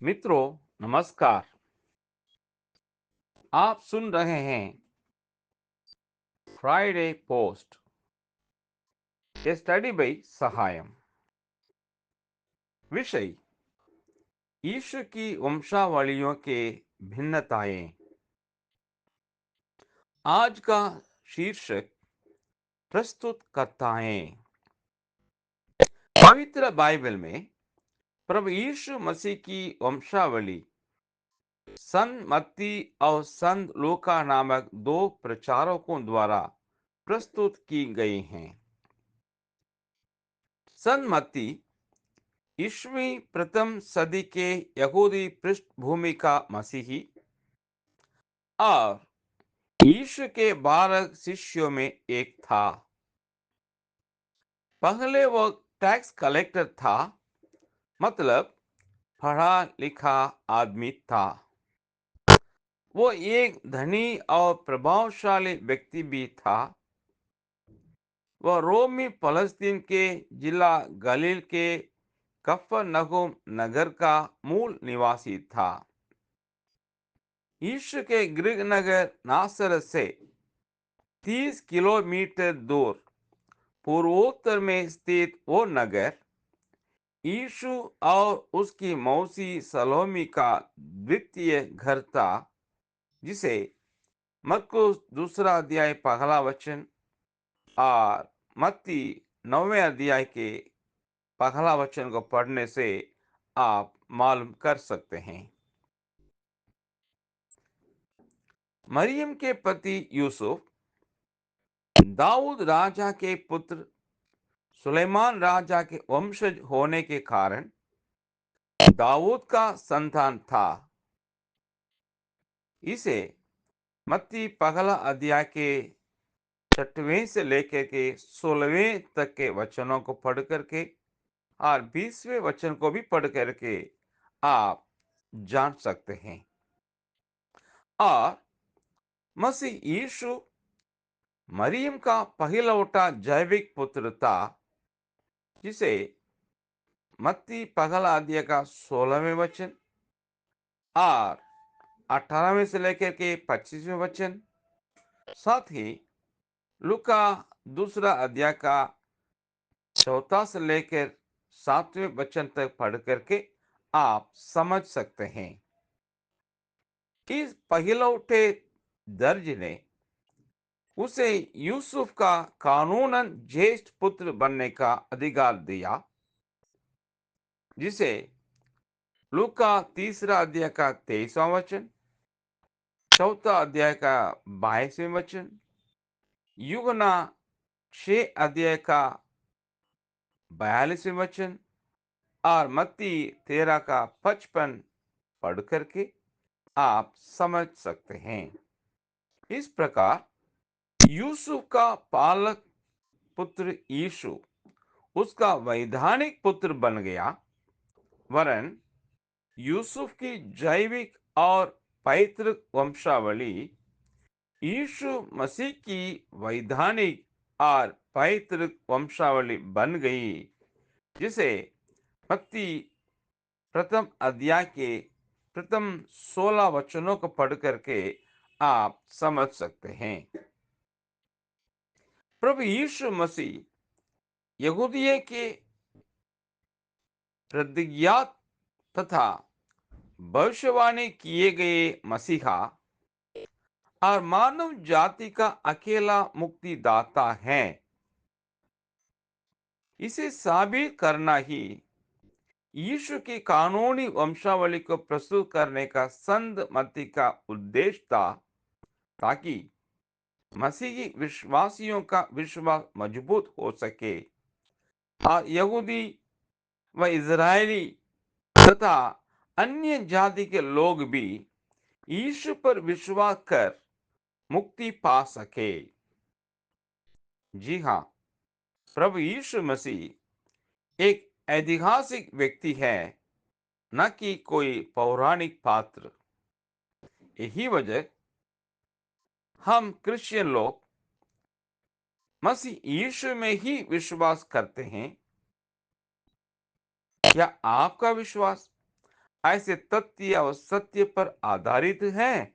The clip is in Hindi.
मित्रों, नमस्कार। आप सुन रहे हैं Friday post, a study by Sahayam. विषय: ईश्वर की वंशावलियों के भिन्नताएं। आज का शीर्षक प्रस्तुत करता है। पवित्र बाइबल में प्रभु यीशु मसीह की वंशावली संत मत्ती और संत लूका नामक दो प्रचारकों द्वारा प्रस्तुत की गई हैं। संत मत्ती ईस्वी प्रथम सदी के यहूदी पृष्ठभूमि का मसीही और यीशु के 12 शिष्यों में एक था। पहले वो टैक्स कलेक्टर था, मतलब पढ़ा लिखा आदमी था। वो एक धनी और प्रभावशाली व्यक्ति भी था। वह रोमी फलस्तीन के जिला गलील के कफरनहूम नगर का मूल निवासी था। यीशु के गृह नगर नासरत से 30 किलोमीटर दूर पूर्वोत्तर में स्थित वो नगर यीशु और उसकी मौसी सलोमी का द्वितीय घर था, जिसे मरकुस दूसरा अध्याय पहला वचन और मत्ती 9वें अध्याय के पहला वचन को पढ़ने से आप मालूम कर सकते हैं। मरियम के पति यूसुफ दाऊद राजा के पुत्र सुलेमान राजा के वंशज होने के कारण दाऊद का संतान था। इसे मत्ती पहला अध्याय के 6वें से लेकर के 16वें तक के वचनों को पढ़ करके और 20वें वचन को भी पढ़ करके आप जान सकते हैं। और मसीह यीशु मरियम का पहिलौठा जैविक पुत्र था, जिसे मत्ती पहला अध्याय का 16वें वचन और 18वें से लेकर के 25वें वचन, साथ ही लूका दूसरा अध्याय का 4 से लेकर 7वें वचन तक पढ़ करके आप समझ सकते हैं। इस पहिलौठे दर्ज ने उसे यूसुफ का कानूनन ज्येष्ठ पुत्र बनने का अधिकार दिया, जिसे लूका तीसरा अध्याय का 23वां वचन, चौथा अध्याय का 22वें वचन, यूहन्ना 6 अध्याय का 42वें वचन और मत्ती 13 का 55 पढ़ करके आप समझ सकते हैं। इस प्रकार यूसुफ का पालक पुत्र यीशु उसका वैधानिक पुत्र बन गया, वरन यूसुफ की जैविक और पैतृक वंशावली यीशु मसीह की वैधानिक और पैतृक वंशावली बन गई, जिसे मत्ती प्रथम अध्याय के प्रथम 16 वचनों को पढ़ करके आप समझ सकते हैं। प्रभु यीशु मसीह यहूदिये के प्रतिज्ञात तथा भविष्यवाणी किए गए मसीहा और मानव जाति का अकेला मुक्तिदाता है। इसे साबित करना ही यीशु की कानूनी वंशावली को प्रस्तुत करने का संत मत्ती का उद्देश्य था, ताकि मसीही विश्वासियों का विश्वास मजबूत हो सके और यहूदी व इजरायली तथा अन्य जाति के लोग भी यीशु पर विश्वास कर मुक्ति पा सके। जी हाँ, प्रभु यीशु मसीह एक ऐतिहासिक व्यक्ति है, न कि कोई पौराणिक पात्र। यही वजह हम क्रिश्चियन लोग मसीह यीशु में ही विश्वास करते हैं। क्या आपका विश्वास ऐसे तथ्य और सत्य पर आधारित हैं